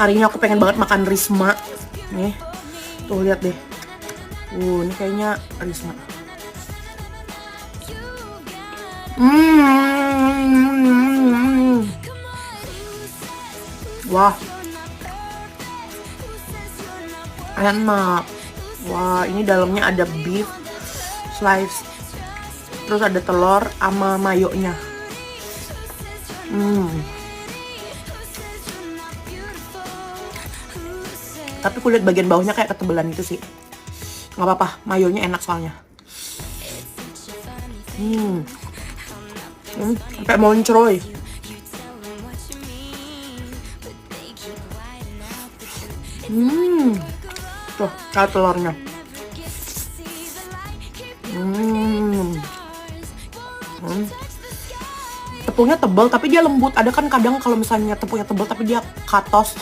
Hari ini aku pengen banget makan Risma. Nih, tuh lihat deh. Ini kayaknya Risma. Wah, enak. Wah, ini dalamnya ada beef slice, terus ada telur sama mayonya. Tapi kulit bagian bawahnya kayak ketebelan gitu sih. Nggak apa-apa, mayonya enak soalnya. Sampai moncroy. Tuh, kayak telurnya. Tepungnya tebal tapi dia lembut. Ada kan kadang kalau misalnya tepungnya tebal tapi dia katos,